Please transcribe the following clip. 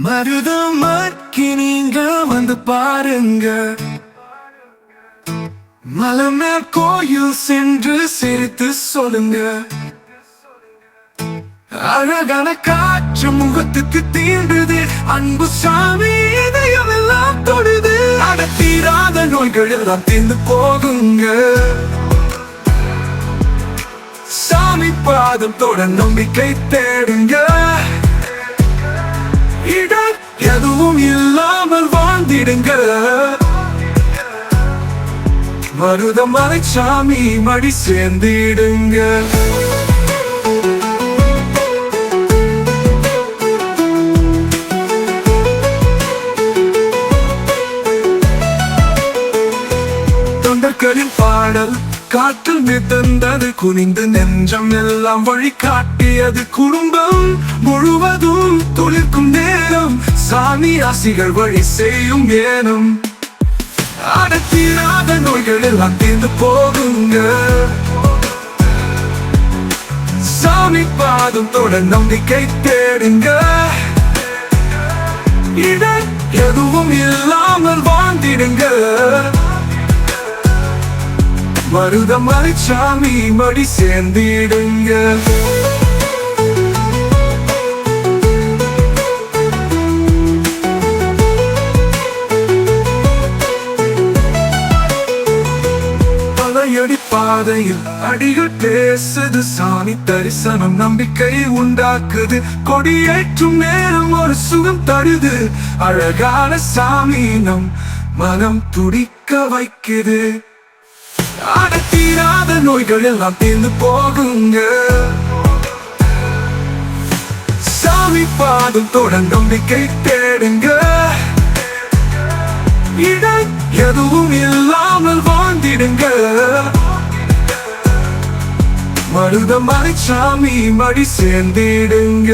மருதமர்க்கு நீங்க வந்து பாருங்க, மலமே கோயில் சென்று சிரித்து சொல்லுங்க. அழகான காற்று முகத்துக்கு தீண்டுது, அன்பு சாமி இதயம் எல்லாம் தொடுது. அடத்தீராத நோய்கள் எல்லாம் தீர்ந்து போகுங்க. சாமி பாதம் தொட நம்பிக்கை தேடுங்க. இடம் எதுவும் இல்லாமல் வாழ்ந்திடுங்க. மருதமலை சாமி மடி சேர்ந்திடுங்க. தொண்டர்களின் பாடல் காற்றில் மிதந்தது, குனிந்து நெஞ்சம் எல்லாம் வழி காட்டியது. குடும்பம் முழுவதும் துளிர்க்கும் நேரம், சாமி ஆசிகள் வழி செய்யும் ஏனம். அடத்தீராத நோய்கள் எல்லாம் தீர்ந்து போகுங்க. சாமி பாதம் தொட நம்பிக்கை தேடுங்க. இடம் எதுவும் இல்லாமல் வாழ்ந்திடுங்க. மருதமலை சாமி மடி சேர்ந்திடுங்க. பழையடி பாதையில் அடிகள் பேசுது, சாமி தரிசனம் நம்பிக்கை உண்டாக்குது. கொடியேற்றும் நேரம் ஒரு சுகம் தருது, அழகான சாமி நம் மனம் துடிக்க வைக்குது. அடத்தீராத நோய்கள் எல்லாம் தீர்ந்து போகுங்க. சாமி பாதம் தொட நம்பிக்கை தேடுங்க. இடம் எதுவும் இல்லாமல் வாழ்ந்திடுங்க. மருதமலை சாமி மடி சேர்ந்திடுங்க.